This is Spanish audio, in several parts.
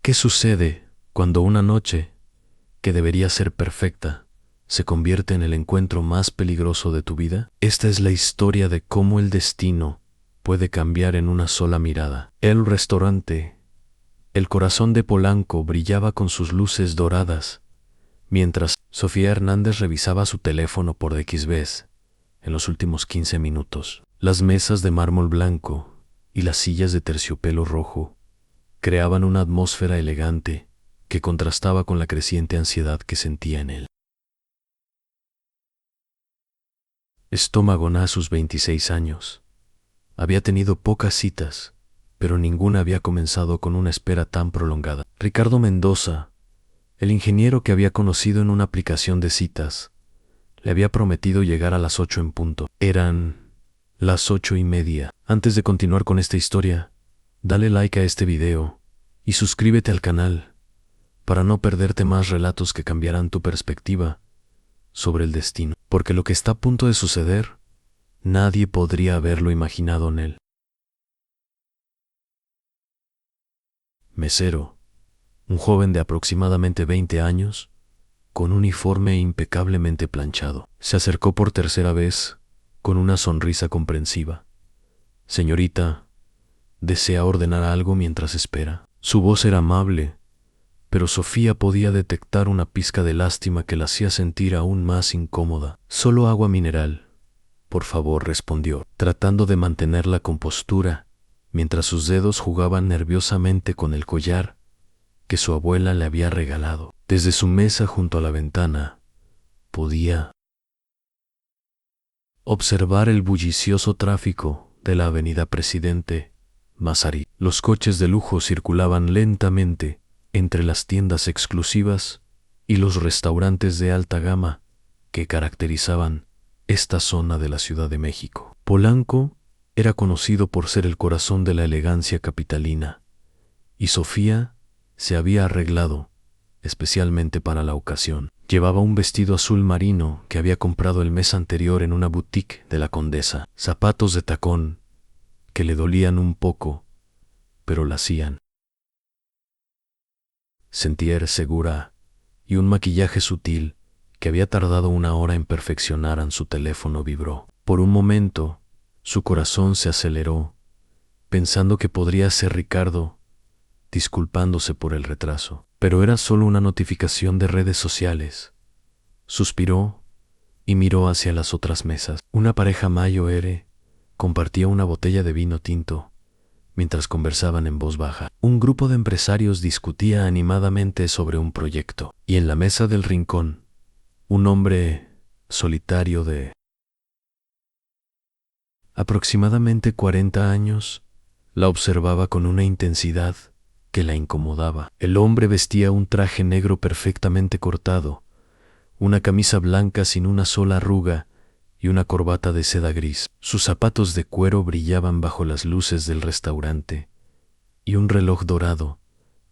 ¿Qué sucede cuando una noche, que debería ser perfecta, se convierte en el encuentro más peligroso de tu vida? Esta es la historia de cómo el destino puede cambiar en una sola mirada. El restaurante, el corazón de Polanco, brillaba con sus luces doradas, mientras Sofía Hernández revisaba su teléfono por X vez en los últimos 15 minutos. Las mesas de mármol blanco y las sillas de terciopelo rojo creaban una atmósfera elegante que contrastaba con la creciente ansiedad que sentía en él. Estómago a sus 26 años. Había tenido pocas citas, pero ninguna había comenzado con una espera tan prolongada. Ricardo Mendoza, el ingeniero que había conocido en una aplicación de citas, le había prometido llegar a las 8 en punto. Eran las 8:30. Antes de continuar con esta historia, dale like a este video y suscríbete al canal para no perderte más relatos que cambiarán tu perspectiva sobre el destino, porque lo que está a punto de suceder, nadie podría haberlo imaginado en él. Mesero, un joven de aproximadamente 20 años, con un uniforme impecablemente planchado, se acercó por tercera vez con una sonrisa comprensiva. Señorita, ¿desea ordenar algo mientras espera? Su voz era amable, pero Sofía podía detectar una pizca de lástima que la hacía sentir aún más incómoda. Solo agua mineral, por favor, respondió, tratando de mantener la compostura, mientras sus dedos jugaban nerviosamente con el collar que su abuela le había regalado. Desde su mesa junto a la ventana, podía observar el bullicioso tráfico de la avenida Presidente Mazarí. Los coches de lujo circulaban lentamente entre las tiendas exclusivas y los restaurantes de alta gama que caracterizaban esta zona de la Ciudad de México. Polanco era conocido por ser el corazón de la elegancia capitalina, y Sofía se había arreglado especialmente para la ocasión. Llevaba un vestido azul marino que había comprado el mes anterior en una boutique de la Condesa, zapatos de tacón que le dolían un poco, pero la hacían sentir segura, y un maquillaje sutil que había tardado 1 hora en perfeccionar. En su teléfono vibró. Por un momento, su corazón se aceleró, pensando que podría ser Ricardo disculpándose por el retraso, pero era solo una notificación de redes sociales. Suspiró y miró hacia las otras mesas. Una pareja mayor compartía una botella de vino tinto mientras conversaban en voz baja. Un grupo de empresarios discutía animadamente sobre un proyecto, y en la mesa del rincón, un hombre solitario de aproximadamente 40 años la observaba con una intensidad que la incomodaba. El hombre vestía un traje negro perfectamente cortado, una camisa blanca sin una sola arruga y una corbata de seda gris. Sus zapatos de cuero brillaban bajo las luces del restaurante, y un reloj dorado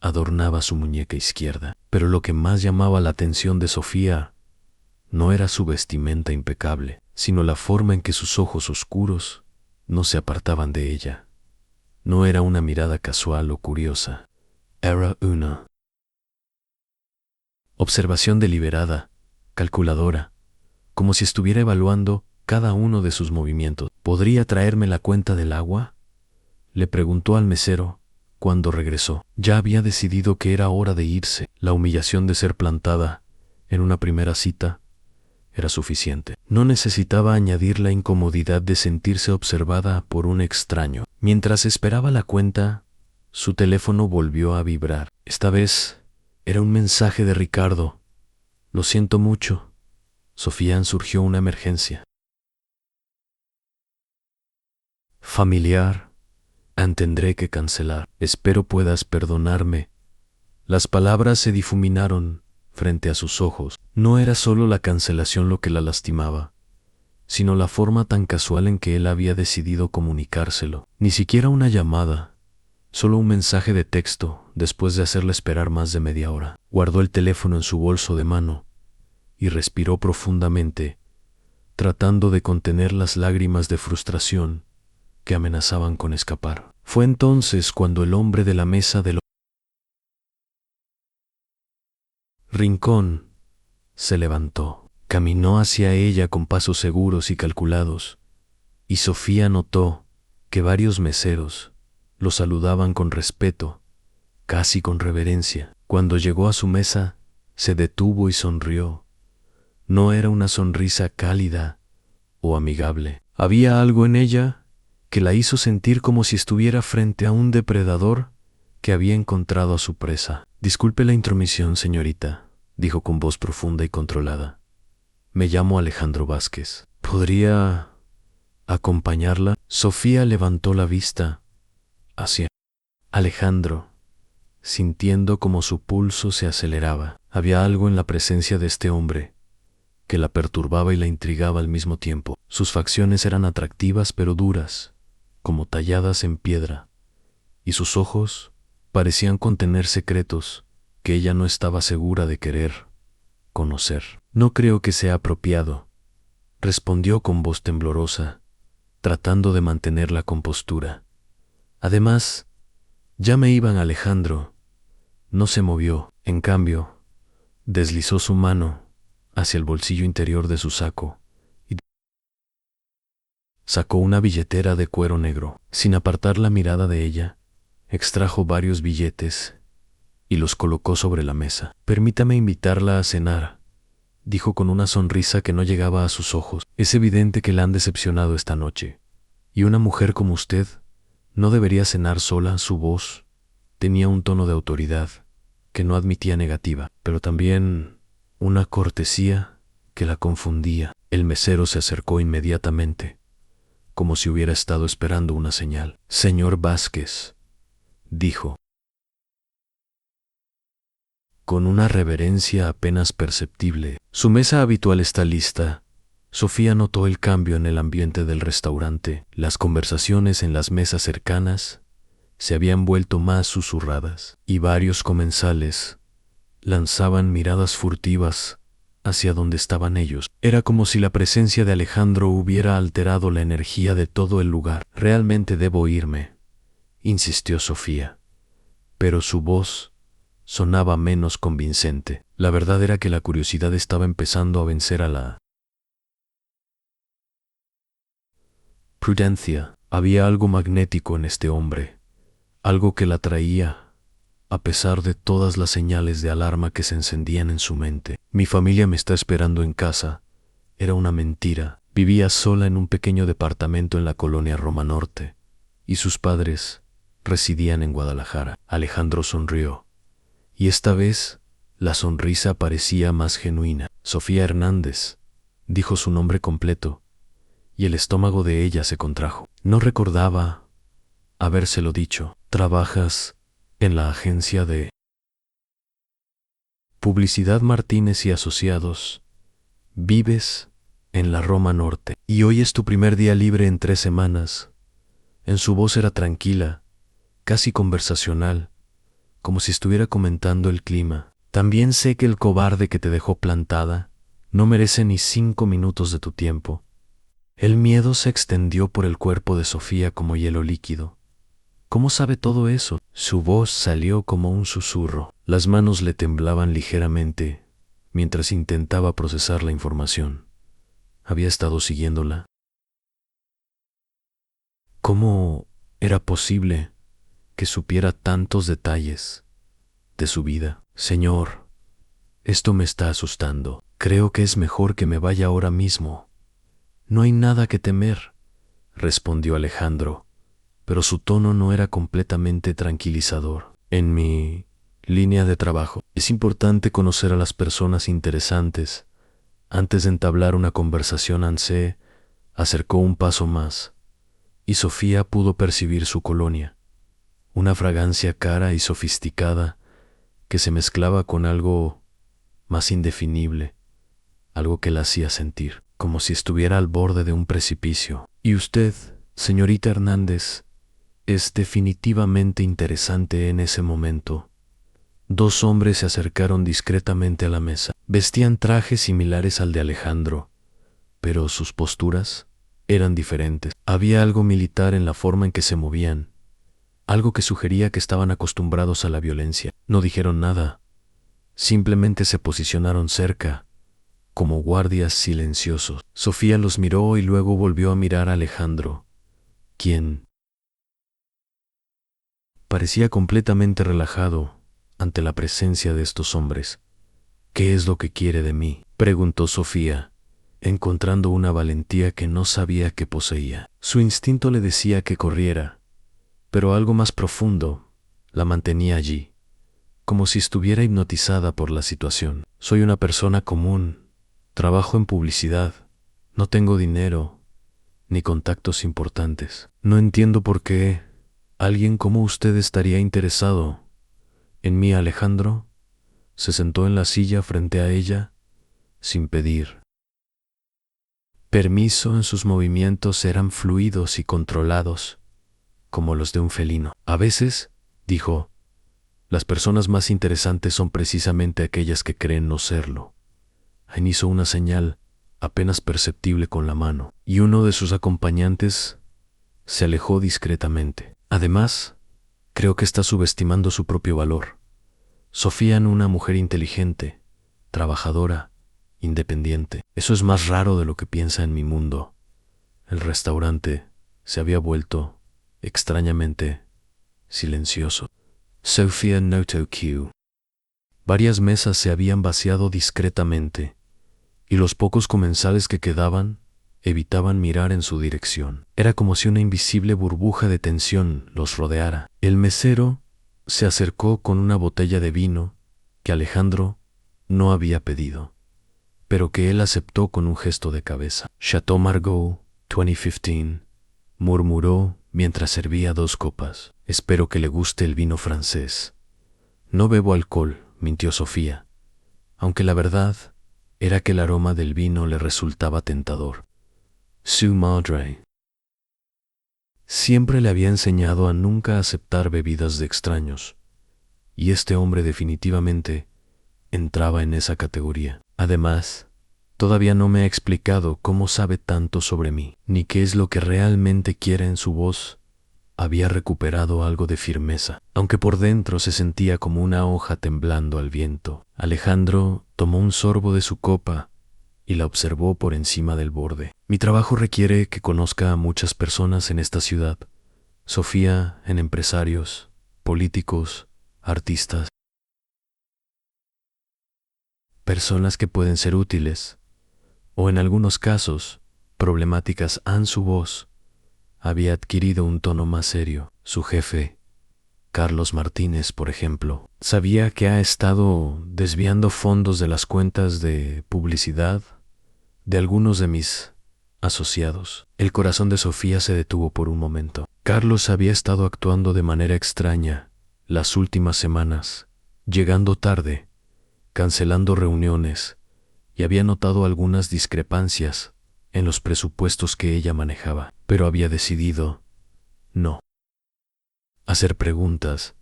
adornaba su muñeca izquierda. Pero lo que más llamaba la atención de Sofía no era su vestimenta impecable, sino la forma en que sus ojos oscuros no se apartaban de ella. No era una mirada casual o curiosa, era una observación deliberada, calculadora, como si estuviera evaluando cada uno de sus movimientos. ¿Podría traerme la cuenta del agua?, le preguntó al mesero cuando regresó. Ya había decidido que era hora de irse. La humillación de ser plantada en una primera cita era suficiente. No necesitaba añadir la incomodidad de sentirse observada por un extraño. Mientras esperaba la cuenta, su teléfono volvió a vibrar. Esta vez era un mensaje de Ricardo. Lo siento mucho, Sofía, surgió una emergencia familiar. Tendré que cancelar. Espero puedas perdonarme. Las palabras se difuminaron frente a sus ojos. No era solo la cancelación lo que la lastimaba, sino la forma tan casual en que él había decidido comunicárselo. Ni siquiera una llamada, solo un mensaje de texto después de hacerle esperar más de media hora. Guardó el teléfono en su bolso de mano y respiró profundamente, tratando de contener las lágrimas de frustración que amenazaban con escapar. Fue entonces cuando el hombre de la mesa del rincón, se levantó. Caminó hacia ella con pasos seguros y calculados, y Sofía notó que varios meseros lo saludaban con respeto, casi con reverencia. Cuando llegó a su mesa, se detuvo y sonrió. No era una sonrisa cálida o amigable. Había algo en ella que la hizo sentir como si estuviera frente a un depredador que había encontrado a su presa. Disculpe la intromisión, señorita, dijo con voz profunda y controlada. Me llamo Alejandro Vázquez. ¿Podría acompañarla? Sofía levantó la vista hacia Alejandro, sintiendo como su pulso se aceleraba. Había algo en la presencia de este hombre que la perturbaba y la intrigaba al mismo tiempo. Sus facciones eran atractivas pero duras, como talladas en piedra, y sus ojos parecían contener secretos que ella no estaba segura de querer conocer. No creo que sea apropiado, respondió con voz temblorosa, tratando de mantener la compostura. Además, ya me iban. Alejandro no se movió. En cambio, deslizó su mano hacia el bolsillo interior de su saco y sacó una billetera de cuero negro. Sin apartar la mirada de ella, extrajo varios billetes y los colocó sobre la mesa. Permítame invitarla a cenar, dijo con una sonrisa que no llegaba a sus ojos. Es evidente que la han decepcionado esta noche, y una mujer como usted no debería cenar sola. Su voz tenía un tono de autoridad que no admitía negativa, pero también una cortesía que la confundía. El mesero se acercó inmediatamente, como si hubiera estado esperando una señal. Señor Vázquez, dijo, con una reverencia apenas perceptible. Su mesa habitual está lista. Sofía notó el cambio en el ambiente del restaurante. Las conversaciones en las mesas cercanas se habían vuelto más susurradas, y varios comensales lanzaban miradas furtivas hacia donde estaban ellos. Era como si la presencia de Alejandro hubiera alterado la energía de todo el lugar. Realmente debo irme, insistió Sofía, pero su voz sonaba menos convincente. La verdad era que la curiosidad estaba empezando a vencer a la prudencia. Había algo magnético en este hombre, algo que la atraía, a pesar de todas las señales de alarma que se encendían en su mente. Mi familia me está esperando en casa. Era una mentira. Vivía sola en un pequeño departamento en la colonia Roma Norte, y sus padres residían en Guadalajara. Alejandro sonrió, y esta vez la sonrisa parecía más genuina. Sofía Hernández, dijo su nombre completo, y el estómago de ella se contrajo. No recordaba habérselo dicho. ¿Trabajas en la agencia de publicidad Martínez y Asociados? ¿Vives en la Roma Norte? ¿Y hoy es tu primer día libre en 3 semanas? En su voz era tranquila, casi conversacional, como si estuviera comentando el clima. También sé que el cobarde que te dejó plantada no merece ni 5 minutos de tu tiempo. El miedo se extendió por el cuerpo de Sofía como hielo líquido. ¿Cómo sabe todo eso? Su voz salió como un susurro. Las manos le temblaban ligeramente mientras intentaba procesar la información. Había estado siguiéndola. ¿Cómo era posible que supiera tantos detalles de su vida? Señor, esto me está asustando. Creo que es mejor que me vaya ahora mismo. No hay nada que temer, respondió Alejandro, pero su tono no era completamente tranquilizador. En mi línea de trabajo es importante conocer a las personas interesantes antes de entablar una conversación. Ansé acercó un paso más, y Sofía pudo percibir su colonia, una fragancia cara y sofisticada que se mezclaba con algo más indefinible, algo que la hacía sentir como si estuviera al borde de un precipicio. Y usted, señorita Hernández, es definitivamente interesante. En ese momento, 2 hombres se acercaron discretamente a la mesa. Vestían trajes similares al de Alejandro, pero sus posturas eran diferentes. Había algo militar en la forma en que se movían, algo que sugería que estaban acostumbrados a la violencia. No dijeron nada, Simplemente se posicionaron cerca, como guardias silenciosos. Sofía los miró y luego volvió a mirar a Alejandro, quien parecía completamente relajado ante la presencia de estos hombres. ¿Qué es lo que quiere de mí?, preguntó Sofía, encontrando una valentía que no sabía que poseía. Su instinto le decía que corriera, pero algo más profundo la mantenía allí, como si estuviera hipnotizada por la situación. Soy una persona común, trabajo en publicidad, no tengo dinero ni contactos importantes. No entiendo por qué alguien como usted estaría interesado en mí. Alejandro se sentó en la silla frente a ella sin pedir permiso. En sus movimientos eran fluidos y controlados, como los de un felino. A veces, dijo, las personas más interesantes son precisamente aquellas que creen no serlo. Ain hizo una señal apenas perceptible con la mano, y uno de sus acompañantes se alejó discretamente. Además, creo que está subestimando su propio valor. Sofía es una mujer inteligente, trabajadora, independiente. Eso es más raro de lo que piensa en mi mundo. El restaurante se había vuelto, extrañamente, silencioso. Sofía notó que varias mesas se habían vaciado discretamente, y los pocos comensales que quedaban evitaban mirar en su dirección. Era como si una invisible burbuja de tensión los rodeara. El mesero se acercó con una botella de vino que Alejandro no había pedido, pero que él aceptó con un gesto de cabeza. Chateau Margaux 2015, murmuró mientras servía 2 copas. Espero que le guste el vino francés. No bebo alcohol, mintió Sofía, aunque la verdad era que el aroma del vino le resultaba tentador. Su madre siempre le había enseñado a nunca aceptar bebidas de extraños, y este hombre definitivamente entraba en esa categoría. Además, todavía no me ha explicado cómo sabe tanto sobre mí, ni qué es lo que realmente quiere. En su voz había recuperado algo de firmeza, aunque por dentro se sentía como una hoja temblando al viento. Alejandro tomó un sorbo de su copa y la observó por encima del borde. Mi trabajo requiere que conozca a muchas personas en esta ciudad. Sofía, en empresarios, políticos, artistas, personas que pueden ser útiles, o en algunos casos, problemáticas. Su voz había adquirido un tono más serio. Su jefe, Carlos Martínez, por ejemplo, sabía que ha estado desviando fondos de las cuentas de publicidad de algunos de mis asociados. El corazón de Sofía se detuvo por un momento. Carlos había estado actuando de manera extraña las últimas semanas, llegando tarde, cancelando reuniones, y había notado algunas discrepancias en los presupuestos que ella manejaba, pero había decidido no hacer preguntas,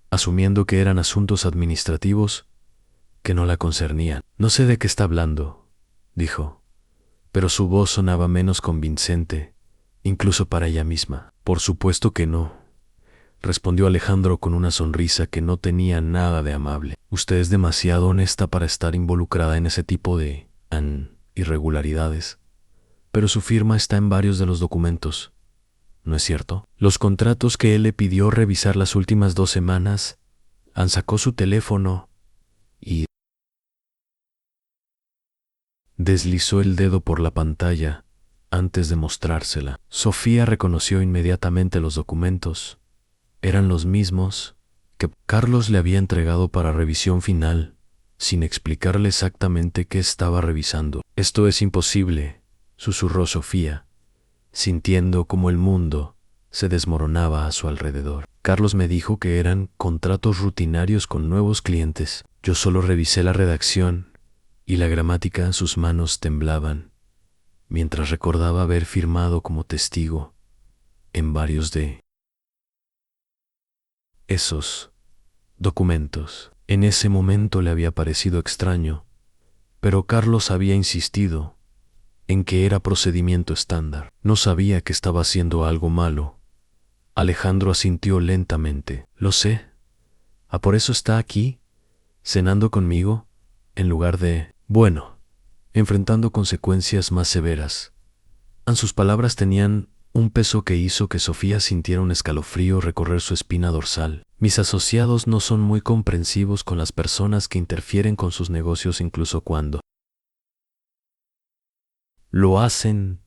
asumiendo que eran asuntos administrativos que no la concernían. No sé de qué está hablando, dijo, pero su voz sonaba menos convincente, incluso para ella misma. Por supuesto que no, respondió Alejandro con una sonrisa que no tenía nada de amable. Usted es demasiado honesta para estar involucrada en ese tipo de irregularidades, pero su firma está en varios de los documentos, ¿no es cierto? Los contratos que él le pidió revisar las últimas 2 semanas. Sacó su teléfono y deslizó el dedo por la pantalla antes de mostrársela. Sofía reconoció inmediatamente los documentos. Eran los mismos que Carlos le había entregado para revisión final, sin explicarle exactamente qué estaba revisando. Esto es imposible, susurró Sofía, sintiendo como el mundo se desmoronaba a su alrededor. Carlos me dijo que eran contratos rutinarios con nuevos clientes. Yo solo revisé la redacción y la gramática. Sus manos temblaban, mientras recordaba haber firmado como testigo en varios de esos documentos. En ese momento le había parecido extraño, pero Carlos había insistido en que era procedimiento estándar. No sabía que estaba haciendo algo malo. Alejandro asintió lentamente. Lo sé. Por eso está aquí. cenando conmigo, en lugar de, bueno, enfrentando consecuencias más severas. Sus palabras tenían un peso que hizo que Sofía sintiera un escalofrío recorrer su espina dorsal. Mis asociados no son muy comprensivos con las personas que interfieren con sus negocios incluso cuando lo hacen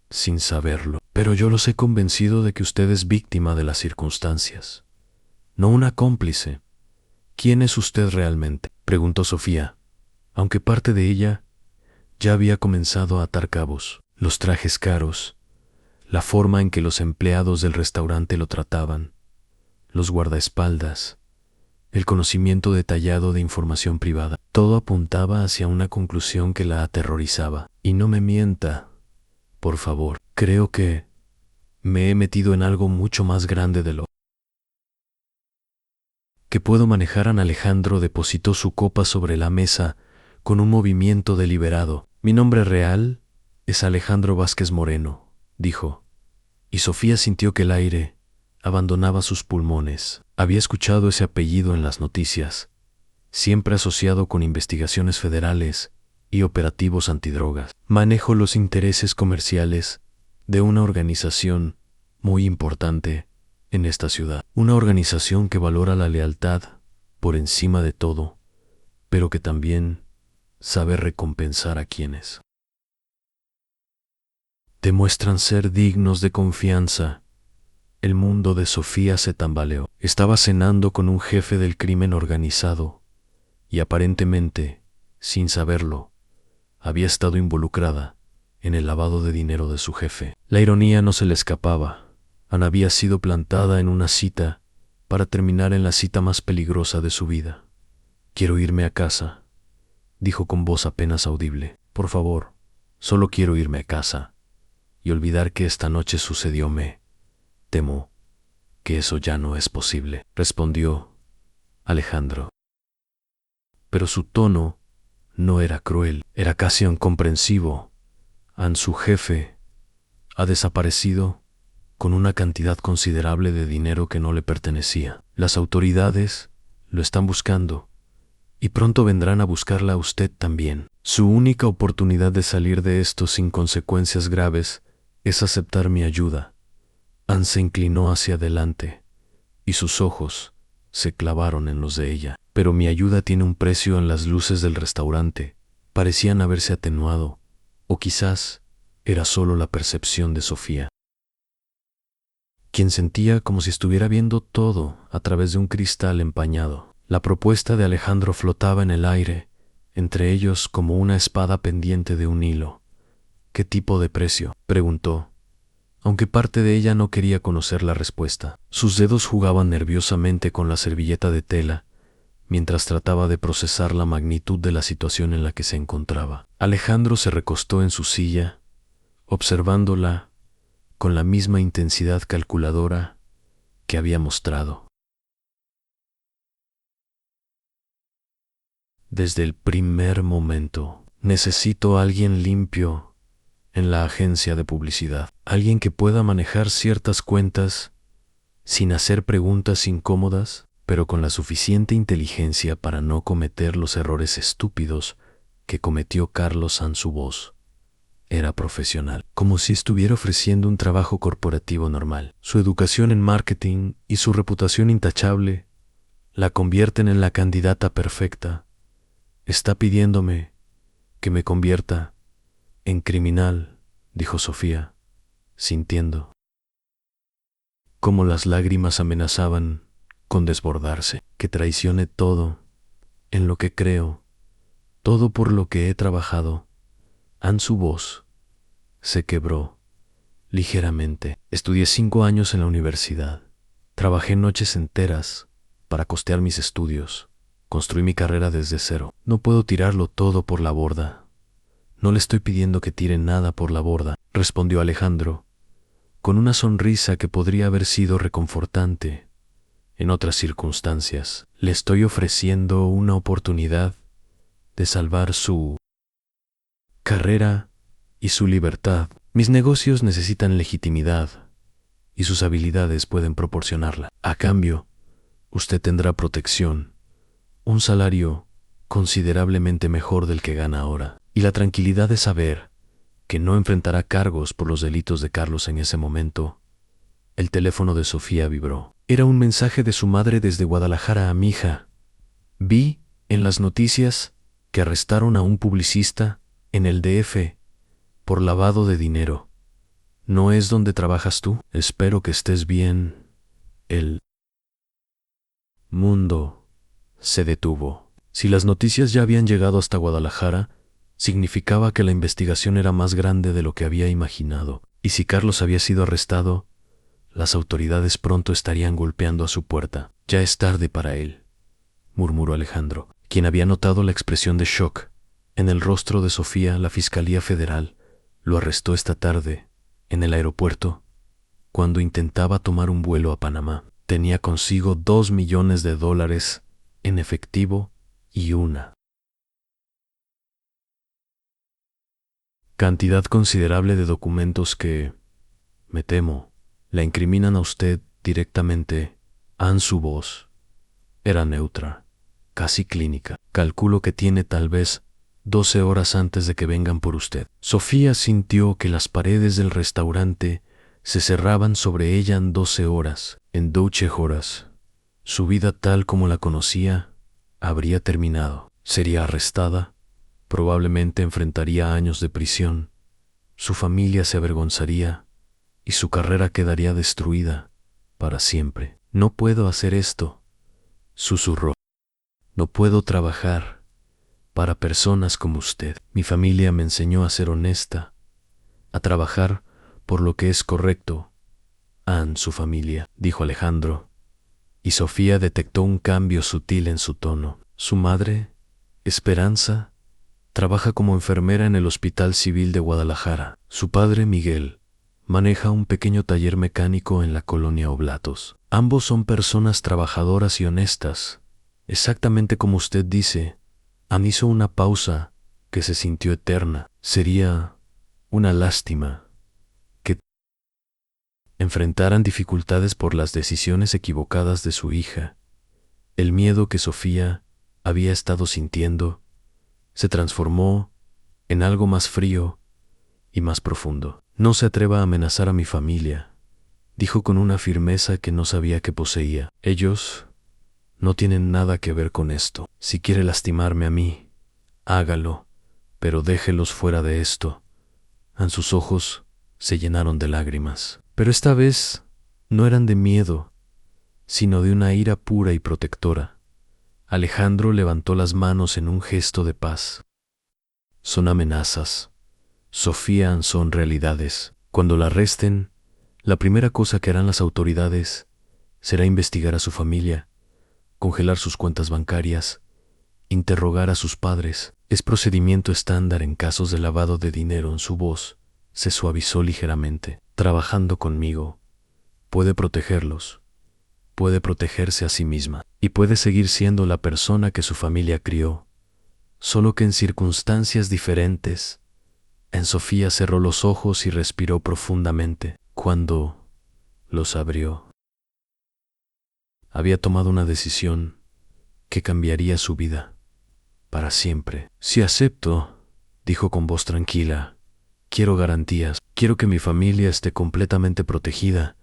sin saberlo. Pero yo los he convencido de que usted es víctima de las circunstancias, no una cómplice. ¿Quién es usted realmente?, preguntó Sofía, aunque parte de ella ya había comenzado a atar cabos. Los trajes caros, la forma en que los empleados del restaurante lo trataban, los guardaespaldas, el conocimiento detallado de información privada, todo apuntaba hacia una conclusión que la aterrorizaba. Y no me mienta, por favor. Creo que me he metido en algo mucho más grande de lo que puedo manejar. Alejandro depositó su copa sobre la mesa con un movimiento deliberado. Mi nombre real es Alejandro Vázquez Moreno, dijo, y Sofía sintió que el aire abandonaba sus pulmones. Había escuchado ese apellido en las noticias, siempre asociado con investigaciones federales y operativos antidrogas. Manejo los intereses comerciales de una organización muy importante en esta ciudad. Una organización que valora la lealtad por encima de todo, pero que también sabe recompensar a quienes demuestran ser dignos de confianza. El mundo de Sofía se tambaleó. Estaba cenando con un jefe del crimen organizado y aparentemente, sin saberlo, había estado involucrada en el lavado de dinero de su jefe. La ironía no se le escapaba. Ana había sido plantada en una cita para terminar en la cita más peligrosa de su vida. Quiero irme a casa, dijo con voz apenas audible. Por favor, solo quiero irme a casa y olvidar que esta noche sucedió. Me temo que eso ya no es posible, respondió Alejandro. Pero su tono no era cruel, era casi incomprensivo. Su jefe ha desaparecido con una cantidad considerable de dinero que no le pertenecía. Las autoridades lo están buscando y pronto vendrán a buscarla a usted también. Su única oportunidad de salir de esto sin consecuencias graves es aceptar mi ayuda. Anne se inclinó hacia adelante y sus ojos se clavaron en los de ella. Pero mi ayuda tiene un precio. En las luces del restaurante parecían haberse atenuado, o quizás era solo la percepción de Sofía, quien sentía como si estuviera viendo todo a través de un cristal empañado. La propuesta de Alejandro flotaba en el aire, entre ellos como una espada pendiente de un hilo. ¿Qué tipo de precio?, preguntó, aunque parte de ella no quería conocer la respuesta. Sus dedos jugaban nerviosamente con la servilleta de tela, mientras trataba de procesar la magnitud de la situación en la que se encontraba. Alejandro se recostó en su silla, observándola con la misma intensidad calculadora que había mostrado desde el primer momento. Necesito a alguien limpio en la agencia de publicidad, alguien que pueda manejar ciertas cuentas sin hacer preguntas incómodas, pero con la suficiente inteligencia para no cometer los errores estúpidos que cometió Carlos Sanz. Su voz era profesional, como si estuviera ofreciendo un trabajo corporativo normal. Su educación en marketing y su reputación intachable la convierten en la candidata perfecta. Está pidiéndome que me convierta en criminal, dijo Sofía, sintiendo cómo las lágrimas amenazaban con desbordarse. Que traicione todo en lo que creo, todo por lo que he trabajado. Su voz se quebró ligeramente. Estudié 5 años en la universidad. Trabajé noches enteras para costear mis estudios. Construí mi carrera desde cero. No puedo tirarlo todo por la borda. No le estoy pidiendo que tire nada por la borda, respondió Alejandro, con una sonrisa que podría haber sido reconfortante en otras circunstancias. Le estoy ofreciendo una oportunidad de salvar su carrera y su libertad. Mis negocios necesitan legitimidad y sus habilidades pueden proporcionarla. A cambio, usted tendrá protección, un salario considerablemente mejor del que gana ahora, y la tranquilidad de saber que no enfrentará cargos por los delitos de Carlos en ese momento. El teléfono de Sofía vibró. Era un mensaje de su madre desde Guadalajara a mi hija. Vi en las noticias que arrestaron a un publicista en el DF por lavado de dinero. ¿No es donde trabajas tú? Espero que estés bien. El mundo se detuvo. Si las noticias ya habían llegado hasta Guadalajara, significaba que la investigación era más grande de lo que había imaginado. Y si Carlos había sido arrestado, las autoridades pronto estarían golpeando a su puerta. Ya es tarde para él, murmuró Alejandro, quien había notado la expresión de shock en el rostro de Sofía. La Fiscalía Federal lo arrestó esta tarde en el aeropuerto cuando intentaba tomar un vuelo a Panamá. Tenía consigo $2 millones en efectivo y una cantidad considerable de documentos que, me temo, la incriminan a usted directamente. Su voz era neutra, casi clínica. Calculo que tiene tal vez 12 horas antes de que vengan por usted. Sofía sintió que las paredes del restaurante se cerraban sobre ella en 12 horas. En 12 horas, su vida tal como la conocía habría terminado. Sería arrestada, probablemente enfrentaría años de prisión, su familia se avergonzaría y su carrera quedaría destruida para siempre. No puedo hacer esto, susurró. No puedo trabajar para personas como usted. Mi familia me enseñó a ser honesta, a trabajar por lo que es correcto. Su familia, dijo Alejandro, y Sofía detectó un cambio sutil en su tono. Su madre, Esperanza, trabaja como enfermera en el Hospital Civil de Guadalajara. Su padre, Miguel, maneja un pequeño taller mecánico en la colonia Oblatos. Ambos son personas trabajadoras y honestas, exactamente como usted dice. Hizo una pausa que se sintió eterna. Sería una lástima que enfrentaran dificultades por las decisiones equivocadas de su hija. El miedo que Sofía había estado sintiendo se transformó en algo más frío y más profundo. No se atreva a amenazar a mi familia, dijo con una firmeza que no sabía que poseía. Ellos no tienen nada que ver con esto. Si quiere lastimarme a mí, hágalo, pero déjelos fuera de esto. Sus ojos se llenaron de lágrimas, pero esta vez no eran de miedo, sino de una ira pura y protectora. Alejandro levantó las manos en un gesto de paz. Son amenazas. Sofía, son realidades. Cuando la arresten, la primera cosa que harán las autoridades será investigar a su familia, congelar sus cuentas bancarias, interrogar a sus padres. Es procedimiento estándar en casos de lavado de dinero. En su voz se suavizó ligeramente. Trabajando conmigo, puede protegerlos, puede protegerse a sí misma y puede seguir siendo la persona que su familia crió, solo que en circunstancias diferentes. Sofía cerró los ojos y respiró profundamente. Cuando los abrió, había tomado una decisión que cambiaría su vida para siempre. Si acepto, dijo con voz tranquila, quiero garantías, quiero que mi familia esté completamente protegida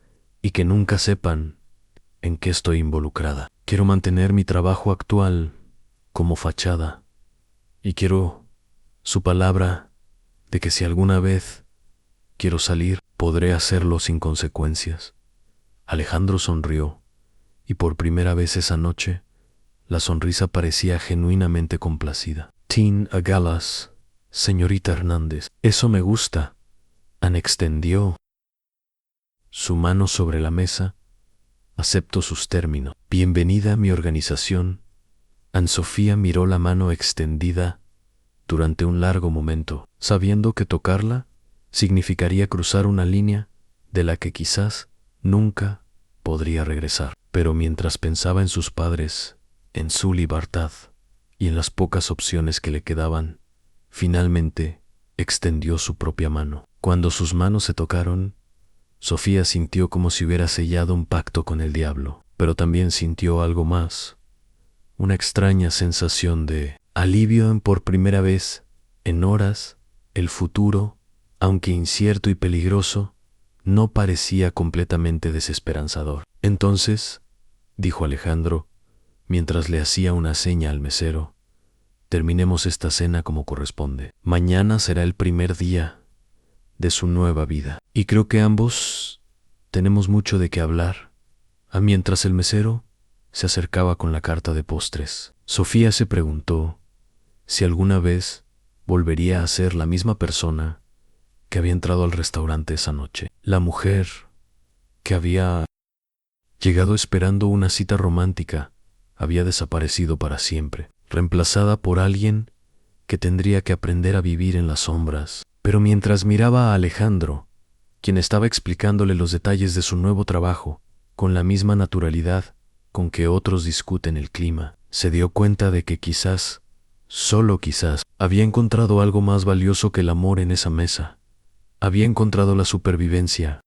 y que nunca sepan en qué estoy involucrada. Quiero mantener mi trabajo actual como fachada y quiero su palabra de que si alguna vez quiero salir, podré hacerlo sin consecuencias. Alejandro sonrió, y por primera vez esa noche, la sonrisa parecía genuinamente complacida. Tin Agalas, señorita Hernández, eso me gusta. Extendió su mano sobre la mesa. Acepto sus términos. Bienvenida a mi organización. Sofía miró la mano extendida durante un largo momento, sabiendo que tocarla significaría cruzar una línea de la que quizás nunca podría regresar. Pero mientras pensaba en sus padres, en su libertad y en las pocas opciones que le quedaban, finalmente extendió su propia mano. Cuando sus manos se tocaron, Sofía sintió como si hubiera sellado un pacto con el diablo, pero también sintió algo más, una extraña sensación de alivio en por primera vez, en horas, el futuro, aunque incierto y peligroso, no parecía completamente desesperanzador. Entonces, dijo Alejandro, mientras le hacía una seña al mesero, terminemos esta cena como corresponde. Mañana será el primer día de su nueva vida. Y creo que ambos tenemos mucho de qué hablar. Mientras el mesero se acercaba con la carta de postres, Sofía se preguntó si alguna vez volvería a ser la misma persona que había entrado al restaurante esa noche. La mujer que había llegado esperando una cita romántica había desaparecido para siempre, reemplazada por alguien que tendría que aprender a vivir en las sombras. Pero mientras miraba a Alejandro, quien estaba explicándole los detalles de su nuevo trabajo, con la misma naturalidad con que otros discuten el clima, se dio cuenta de que quizás, solo quizás, había encontrado algo más valioso que el amor en esa mesa. Había encontrado la supervivencia,